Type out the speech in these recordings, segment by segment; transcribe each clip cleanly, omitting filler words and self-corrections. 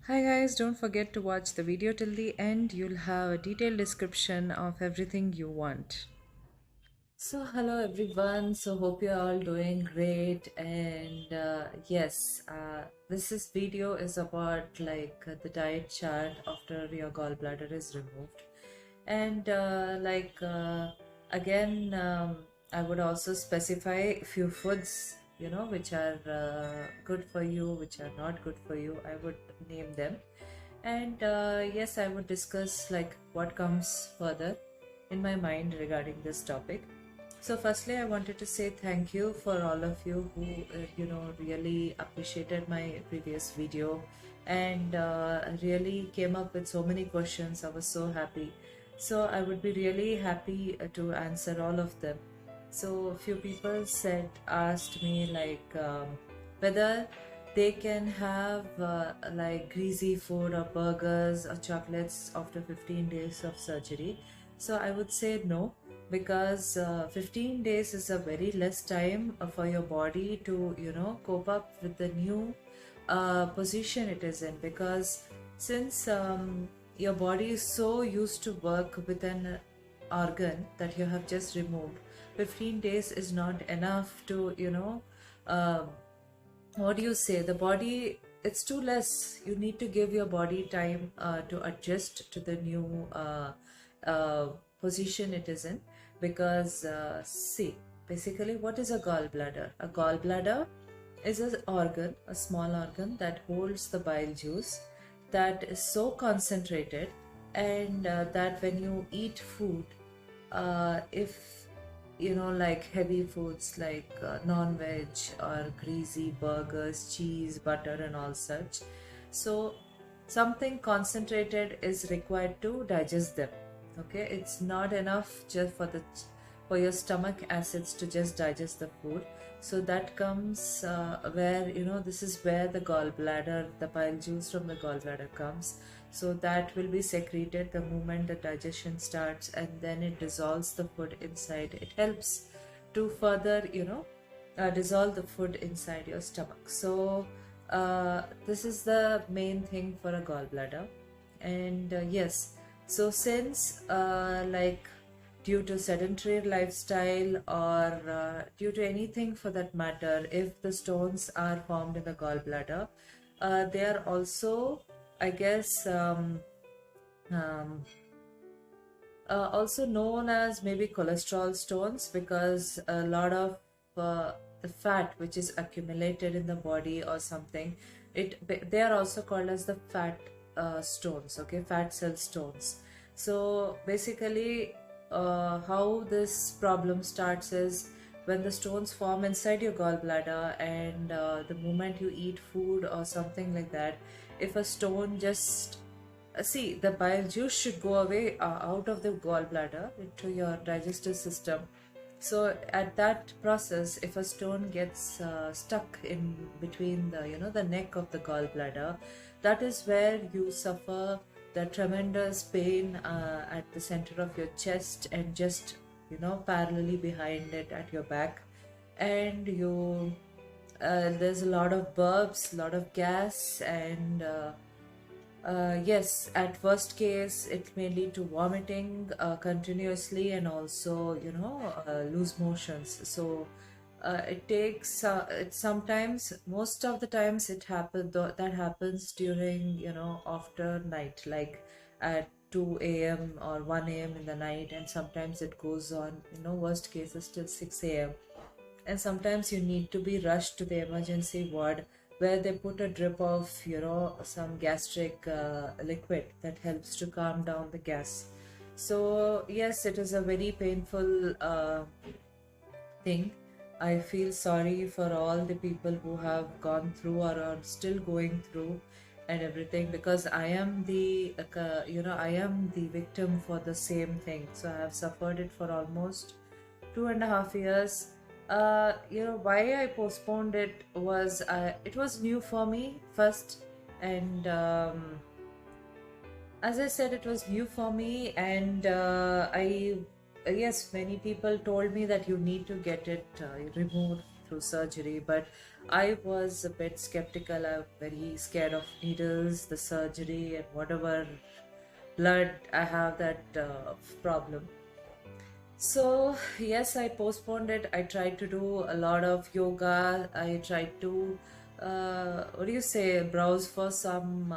Hi guys, don't forget to watch the video till the end. You'll have a detailed description of everything you want. So hello everyone. So hope you're all doing great. And yes, this video is about the diet chart after your gallbladder is removed. And again, I would also specify a few foods, which are good for you, which are not good for you. I would name them. And yes, I would discuss like what comes further in my mind regarding this topic. So, firstly, I wanted to say thank you for all of you who, really appreciated my previous video and really came up with so many questions. I was so happy. So, I would be really happy to answer all of them. So, a few people asked me whether they can have like greasy food or burgers or chocolates after 15 days of surgery. So I would say no, because 15 days is a very less time for your body to cope up with the new position it is in, because since your body is so used to work with an organ that you have just removed, 15 days is not enough to uh, what do you say, the body, it's too less. You need to give your body time to adjust to the new uh, position it is in, because see, basically what is a gallbladder? A gallbladder is an organ, a small organ that holds the bile juice, that is so concentrated, and that when you eat food, if like heavy foods like non-veg or greasy burgers, cheese, butter and all such, so something concentrated is required to digest them. Okay, it's not enough just for your stomach acids to just digest the food. So that comes where this is where the gallbladder, the bile juice from the gallbladder comes. So that will be secreted the moment the digestion starts, and then it dissolves the food inside. It helps to further dissolve the food inside your stomach. So this is the main thing for a gallbladder. And yes, so since due to sedentary lifestyle or due to anything for that matter, if the stones are formed in the gallbladder, they are also, I guess, um, also known as maybe cholesterol stones, because a lot of the fat which is accumulated in the body or something, they are also called as the fat stones. Okay, fat cell stones. So basically, how this problem starts is when the stones form inside your gallbladder, and the moment you eat food or something like that, if a stone just see, the bile juice should go away out of the gallbladder into your digestive system. So at that process, if a stone gets stuck in between the the neck of the gallbladder, that is where you suffer the tremendous pain at the center of your chest, and just parallelly behind it at your back. And there's a lot of burps, a lot of gas, and yes, at worst case, it may lead to vomiting continuously, and also, loose motions. So it takes, it sometimes, most of the times, that happens during, after night, like at 2 a.m. or 1 a.m. in the night, and sometimes it goes on, worst cases till 6 a.m. And sometimes you need to be rushed to the emergency ward, where they put a drip of some gastric liquid that helps to calm down the gas. So yes, it is a very painful thing. I feel sorry for all the people who have gone through or are still going through and everything, because I am the I am the victim for the same thing. So I have suffered it for almost 2.5 years. Why I postponed it was, it was new for me first, and as I said, it was new for me, and yes, many people told me that you need to get it removed through surgery, but I was a bit skeptical. I'm very scared of needles, the surgery, and whatever blood I have that problem. So, yes, I postponed it. I tried to do a lot of yoga. I tried to, what do you say, browse for some,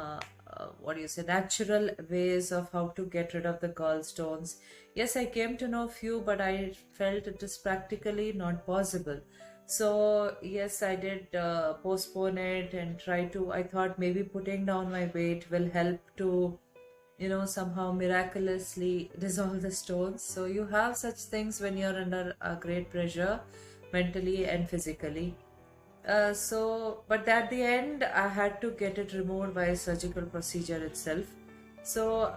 what do you say, natural ways of how to get rid of the gallstones. Yes, I came to know a few, but I felt it is practically not possible. So, yes, I did postpone it and try to. I thought maybe putting down my weight will help to somehow miraculously dissolve the stones. So you have such things when you're under a great pressure, mentally and physically. But at the end, I had to get it removed by a surgical procedure itself. So,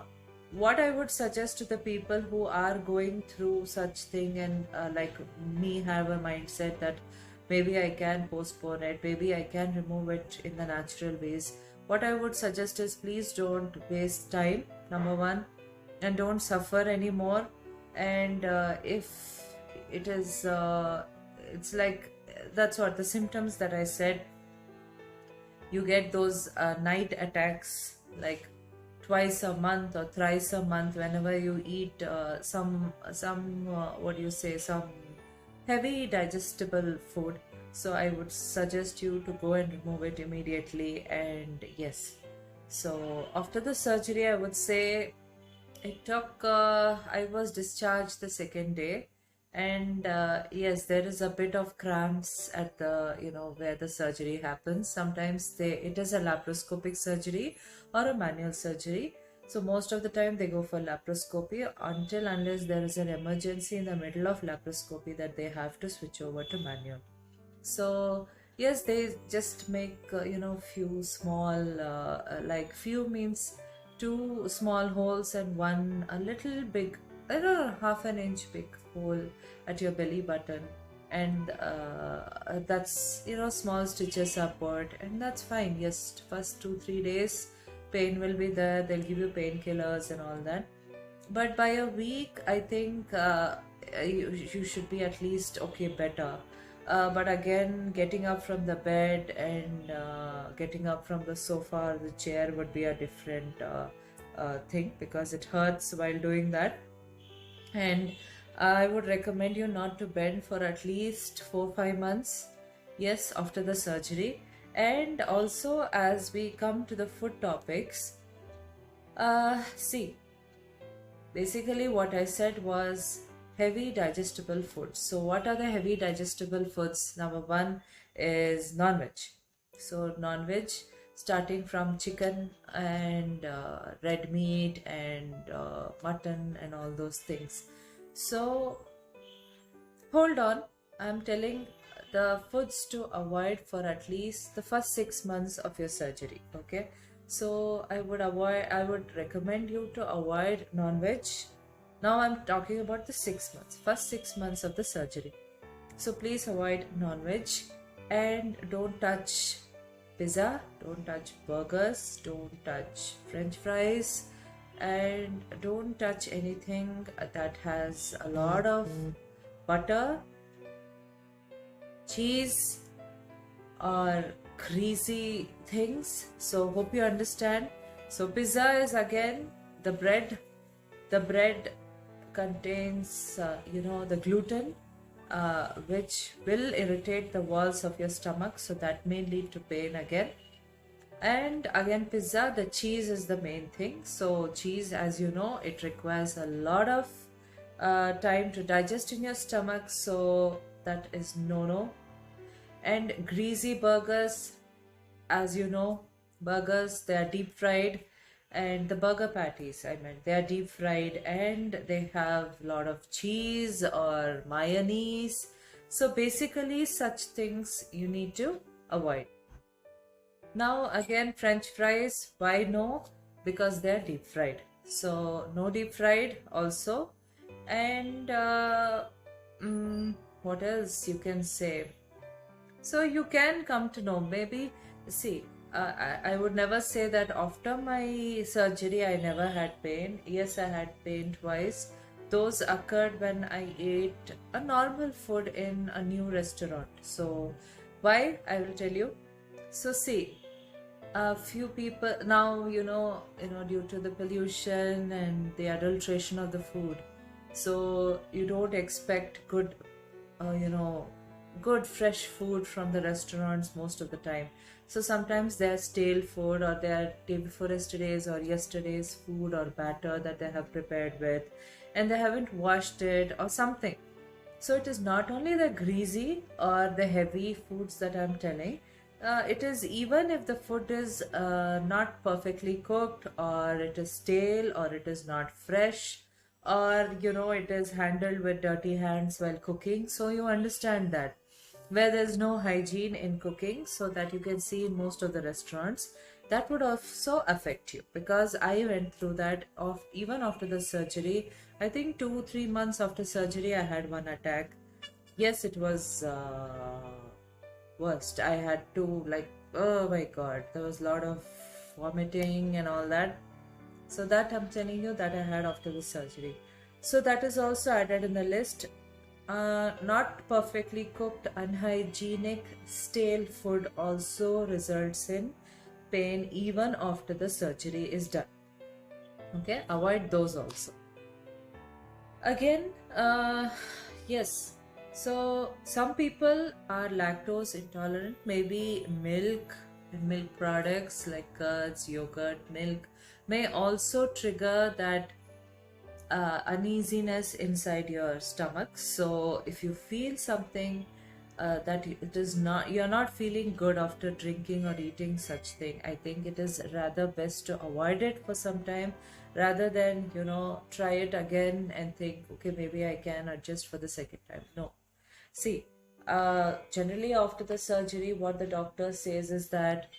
what I would suggest to the people who are going through such thing and like me have a mindset that maybe I can postpone it, maybe I can remove it in the natural ways. What I would suggest is please don't waste time, number one, and don't suffer anymore. And if it is, it's like that's what the symptoms that I said. You get those night attacks like twice a month or thrice a month whenever you eat some what do you say, some heavy digestible food. So I would suggest you to go and remove it immediately. And yes, so after the surgery, I would say it took I was discharged the second day. And yes, there is a bit of cramps at the where the surgery happens. Sometimes it is a laparoscopic surgery or a manual surgery. So most of the time they go for laparoscopy unless there is an emergency in the middle of laparoscopy that they have to switch over to manual. So yes, they just make few small like few means two small holes and one a little big, I don't know, half an inch big hole at your belly button. And that's small stitches are put, and that's fine. Yes, first 2-3 days pain will be there. They'll give you painkillers and all that, but by a week I think you should be at least okay, better. But again, getting up from the bed and getting up from the sofa or the chair would be a different thing, because it hurts while doing that. And I would recommend you not to bend for at least 4-5 months, yes, after the surgery. And also, as we come to the food topics, see, basically what I said was heavy digestible foods. So what are the heavy digestible foods? Number one is non-veg. So non-veg, starting from chicken and red meat and mutton and all those things. So hold on, I'm telling the foods to avoid for at least the first 6 months of your surgery. Okay, so I would recommend you to avoid non-veg. Now I'm talking about the 6 months, first 6 months of the surgery. So please avoid non-veg, and don't touch pizza, don't touch burgers, don't touch french fries, and don't touch anything that has a lot of butter, cheese, or greasy things. So hope you understand. So pizza is again the bread. The bread contains the gluten, which will irritate the walls of your stomach, so that may lead to pain again. And again, pizza, the cheese is the main thing. So cheese, as you know, it requires a lot of time to digest in your stomach, so that is no. And greasy burgers, as you know, burgers, they are deep fried. And the burger patties, they are deep fried and they have a lot of cheese or mayonnaise. So basically such things you need to avoid. Now again, french fries, why no? Because they're deep fried. So no deep fried also. And what else you can say? So you can come to know, maybe, see, I would never say that after my surgery I never had pain. Yes, I had pain twice, those occurred when I ate a normal food in a new restaurant. So, why? I will tell you. So, see, a few people now, due to the pollution and the adulteration of the food, so you don't expect good, uh, you know, good fresh food from the restaurants most of the time. So sometimes they're stale food, or they're day before yesterday's or yesterday's food or batter that they have prepared with, and they haven't washed it or something. So it is not only the greasy or the heavy foods that I'm telling. It is even if the food is not perfectly cooked, or it is stale, or it is not fresh, or it is handled with dirty hands while cooking. So you understand that where there's no hygiene in cooking, so that you can see in most of the restaurants, that would also affect you, because I went through that of even after the surgery. I think 2 3 months after surgery I had one attack. Yes, it was worst. I had to, like, oh my god, there was a lot of vomiting and all that. So that I'm telling you that I had after the surgery. So that is also added in the list. Not perfectly cooked, unhygienic, stale food also results in pain even after the surgery is done. Okay, avoid those also. Again, yes. So some people are lactose intolerant. Maybe milk and milk products like curds, yogurt, milk may also trigger that uneasiness inside your stomach. So if you feel something that it is not, you're not feeling good after drinking or eating such thing, I think it is rather best to avoid it for some time, rather than try it again and think, okay, maybe I can adjust for the second time. No. See, generally after the surgery, what the doctor says is that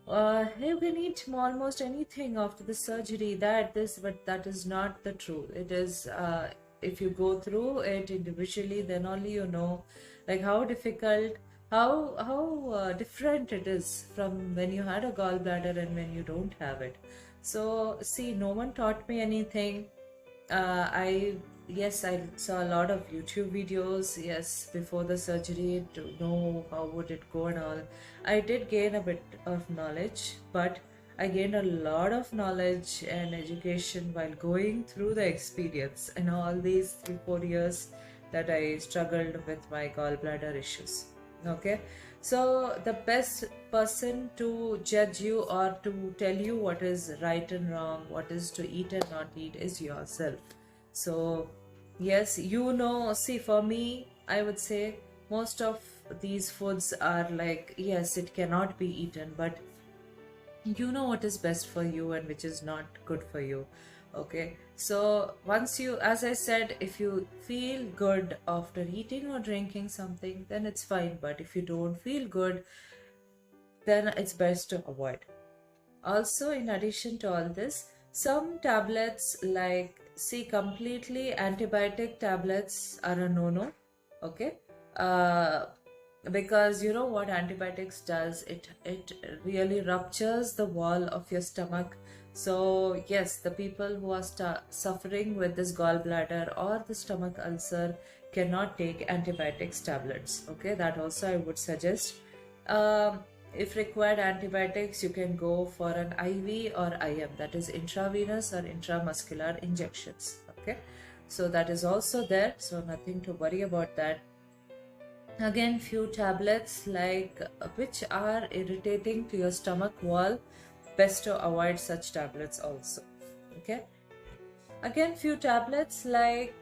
you can eat almost anything after the surgery, but that is not the truth. It is, if you go through it individually, then only you know, like, how difficult, how different it is from when you had a gallbladder and when you don't have it. So see, no one taught me anything. I Yes, I saw a lot of YouTube videos, yes, before the surgery, to know how would it go and all. I did gain a bit of knowledge, but I gained a lot of knowledge and education while going through the experience in all these 3 4 years that I struggled with my gallbladder issues. Okay, so the best person to judge you or to tell you what is right and wrong, what is to eat and not eat, is yourself. So, yes, see, for me, I would say most of these foods are like, yes, it cannot be eaten, but you know what is best for you and which is not good for you. Okay, so once you, as I said, if you feel good after eating or drinking something, then it's fine, but if you don't feel good, then it's best to avoid. Also, in addition to all this, some tablets, like, see, completely antibiotic tablets are a no-no. Okay, uh, because you know what antibiotics does, it really ruptures the wall of your stomach. So yes, the people who are suffering with this gallbladder or the stomach ulcer cannot take antibiotics tablets. Okay, that also I would suggest. If required antibiotics, you can go for an IV or IM, that is intravenous or intramuscular injections. Okay, so that is also there, so nothing to worry about that. Again, few tablets like which are irritating to your stomach wall, best to avoid such tablets also. Okay, again, few tablets like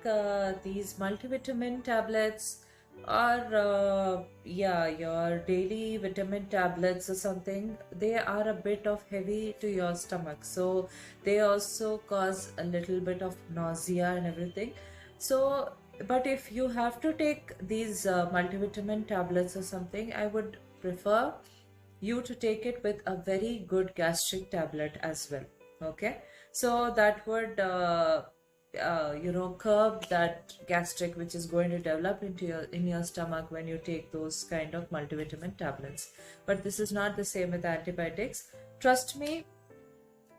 these multivitamin tablets, or yeah, your daily vitamin tablets or something, they are a bit of heavy to your stomach, so they also cause a little bit of nausea and everything. So but if you have to take these multivitamin tablets or something, I would prefer you to take it with a very good gastric tablet as well. Okay, so that would curb that gastric which is going to develop in your stomach when you take those kind of multivitamin tablets. But this is not the same with antibiotics. Trust me,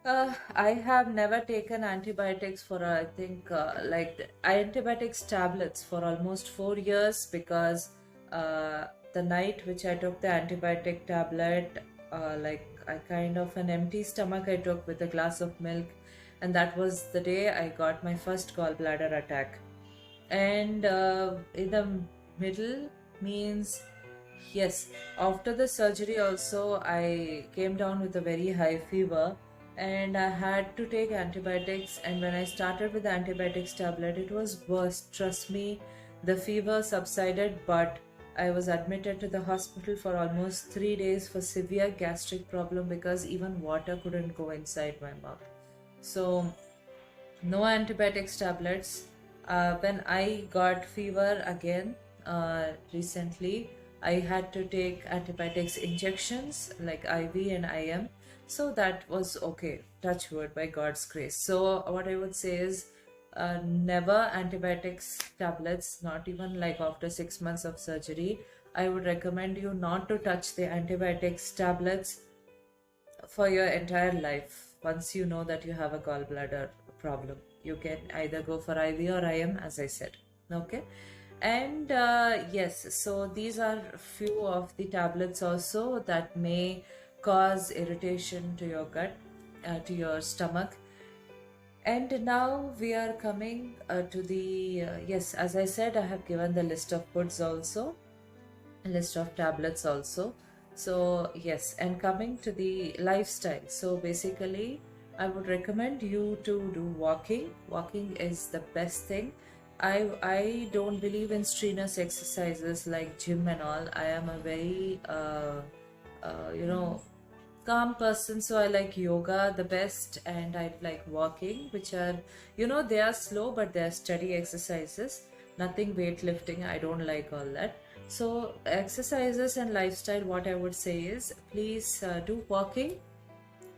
I have never taken antibiotics for I think like antibiotics tablets for almost 4 years because the night which I took the antibiotic tablet, like I kind of an empty stomach I took with a glass of milk, and that was the day I got my first gallbladder attack. And in the middle means yes, after the surgery also I came down with a very high fever and I had to take antibiotics, and when I started with the antibiotics tablet it was worse, trust me. The fever subsided, but I was admitted to the hospital for almost 3 days for severe gastric problem because even water couldn't go inside my mouth. So no antibiotics tablets. When I got fever again recently, I had to take antibiotics injections like IV and IM. So that was okay, touch wood, by God's grace. So what I would say is never antibiotics tablets, not even like after 6 months of surgery. I would recommend you not to touch the antibiotics tablets for your entire life. Once you know that you have a gallbladder problem, you can either go for IV or IM, as I said. Okay. And yes, so these are few of the tablets also that may cause irritation to your gut, to your stomach. And now we are coming to the yes, as I said, I have given the list of foods also, list of tablets also. So yes, and coming to the lifestyle, so basically I would recommend you to do walking is the best thing. I don't believe in strenuous exercises like gym and all. I am a very you know, calm person, so I like yoga the best, and I like walking, which are, you know, they are slow but they are steady exercises, nothing weightlifting. I don't like all that. So exercises and lifestyle, what I would say is please do walking,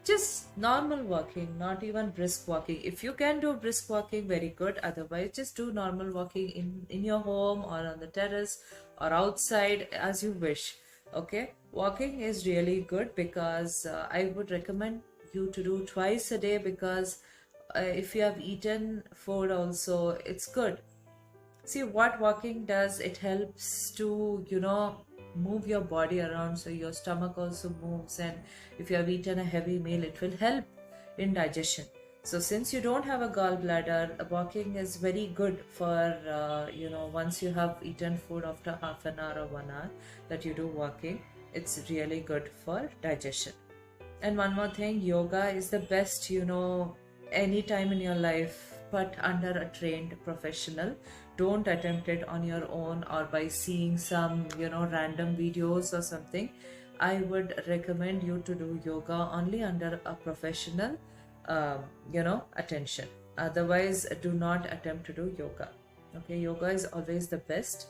just normal walking, not even brisk walking. If you can do brisk walking, very good. Otherwise, just do normal walking in your home or on the terrace or outside as you wish. Okay, walking is really good because I would recommend you to do twice a day because if you have eaten food also, it's good. See what walking does, it helps to, you know, move your body around so your stomach also moves, and if you have eaten a heavy meal, it will help in digestion. So since you don't have a gallbladder, walking is very good for, you know, once you have eaten food after half an hour or 1 hour that you do walking, it's really good for digestion. And one more thing, yoga is the best, you know, any time in your life, but under a trained professional. Don't attempt it on your own or by seeing some, you know, random videos or something. I would recommend you to do yoga only under a professional, you know, attention. Otherwise, do not attempt to do yoga. Okay, yoga is always the best.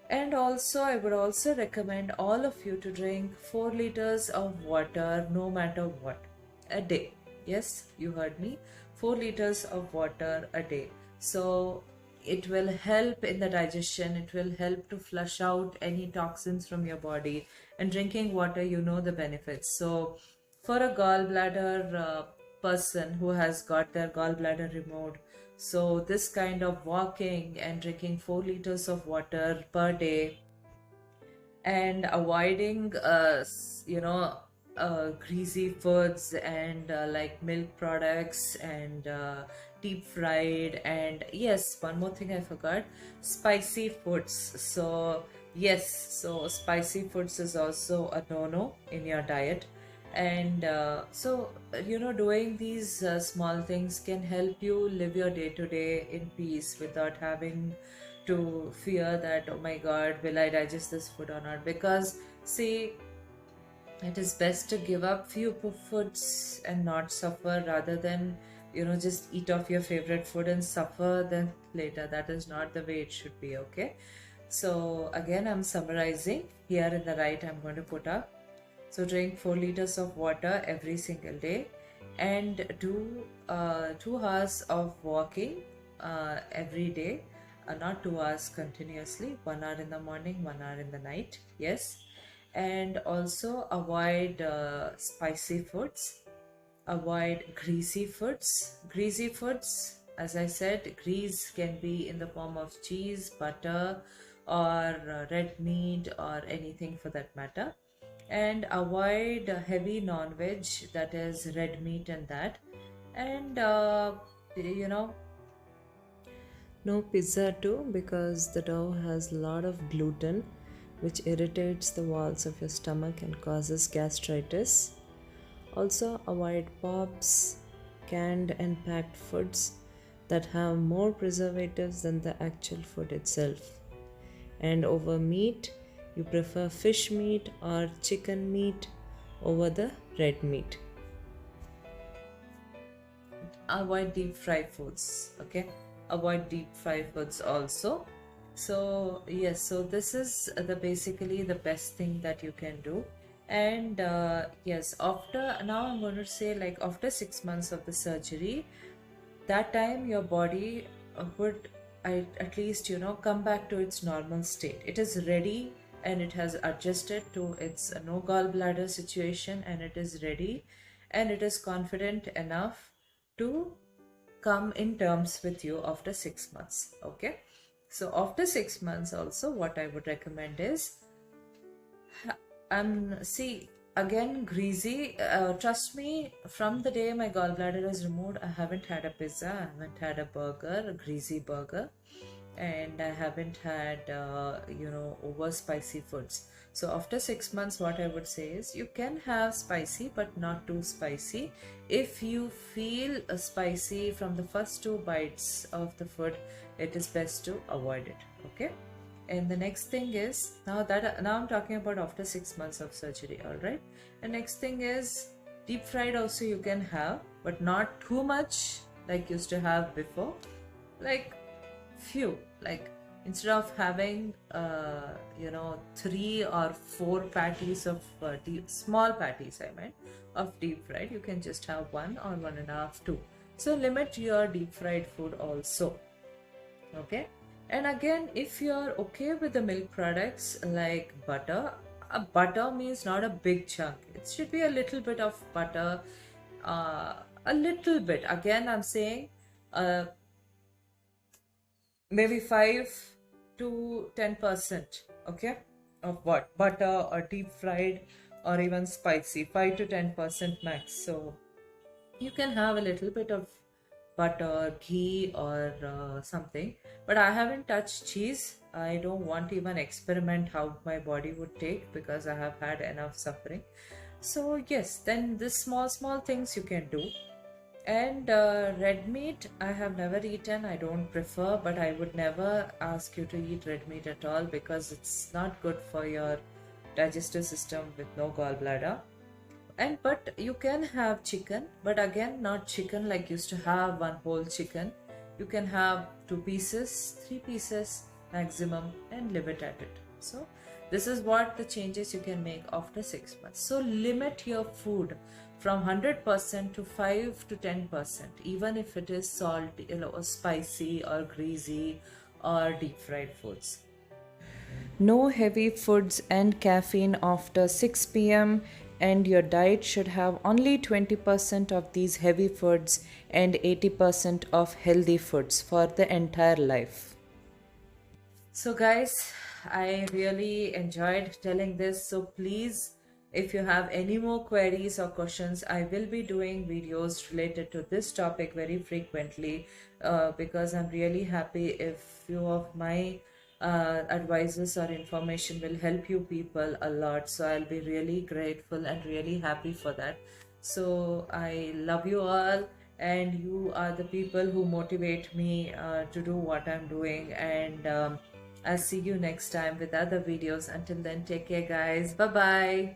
And also, I would also recommend all of you to drink 4 liters of water no matter what a day. Yes, you heard me. 4 liters of water a day. So, it will help in the digestion, it will help to flush out any toxins from your body. And drinking water, you know the benefits. So, for a gallbladder person who has got their gallbladder removed, so this kind of walking and drinking 4 liters of water per day and avoiding you know, greasy foods and like milk products and deep fried, and yes, one more thing I forgot, spicy foods. So yes, so spicy foods is also a no-no in your diet. And you know, doing these small things can help you live your day to day in peace without having to fear that, oh my god, will I digest this food or not? Because see, it is best to give up few foods and not suffer, rather than, you know, just eat off your favorite food and suffer then later. That is not the way it should be. Okay, so again, I'm summarizing here in the right, I'm going to put up. So drink 4 liters of water every single day, and do 2 hours of walking every day. Not 2 hours continuously, 1 hour in the morning, 1 hour in the night. Yes, and also avoid spicy foods. avoid greasy foods. Greasy foods, as I said, grease can be in the form of cheese, butter, or red meat, or anything for that matter. And avoid heavy non-veg, that is red meat and that. And you know, no pizza too, because the dough has a lot of gluten, which irritates the walls of your stomach and causes gastritis. Also, avoid pops, canned and packed foods that have more preservatives than the actual food itself. And over meat, you prefer fish meat or chicken meat over the red meat. Avoid deep fried foods, okay? Avoid deep fried foods also. So yes, so this is the basically the best thing that you can do. And yes, after, now I'm going to say, like after 6 months of the surgery, that time your body would at least, you know, come back to its normal state. It is ready and it has adjusted to its no gallbladder situation, and it is ready and it is confident enough to come in terms with you after 6 months. Okay, so after 6 months also, what I would recommend is, see, again, greasy, trust me, from the day my gallbladder is removed, I haven't had a pizza, I haven't had a burger, a greasy burger, and I haven't had you know, over spicy foods. So after 6 months, what I would say is, you can have spicy but not too spicy. If you feel spicy from the first 2 bites of the food, it is best to avoid it. Okay. And the next thing is, now I'm talking about after 6 months of surgery. All right. The next thing is, deep fried also you can have, but not too much like used to have before. Like few, like instead of having you know, 3 or 4 patties of small patties, I meant, of deep fried, you can just have 1 or 1.5, 2. So limit your deep fried food also. Okay. And again, if you're okay with the milk products like butter, butter means not a big chunk. It should be a little bit of butter, a little bit. Again, I'm saying maybe 5 to 10%, okay, of what? Butter or deep fried or even spicy, 5 to 10% max. So you can have a little bit of butter, ghee, or something. But I haven't touched cheese. I don't want to even experiment how my body would take, because I have had enough suffering. So yes, then this small things you can do. And red meat, I have never eaten. I don't prefer, but I would never ask you to eat red meat at all, because it's not good for your digestive system with no gallbladder. And but you can have chicken, but again, not chicken like used to have one whole chicken. You can have 2 pieces, 3 pieces maximum, and leave it at it. So this is what the changes you can make after 6 months. So limit your food from 100% to 5 to 10%, even if it is salty, you know, or spicy or greasy or deep fried foods. No heavy foods and caffeine after 6 p.m., and your diet should have only 20% of these heavy foods and 80% of healthy foods for the entire life. So guys, I really enjoyed telling this. So please, if you have any more queries or questions, I will be doing videos related to this topic very frequently, because I'm really happy if few of my advices or information will help you people a lot. So I'll be really grateful and really happy for that. So I love you all, and you are the people who motivate me to do what I'm doing. And I'll see you next time with other videos. Until then, take care guys. Bye bye.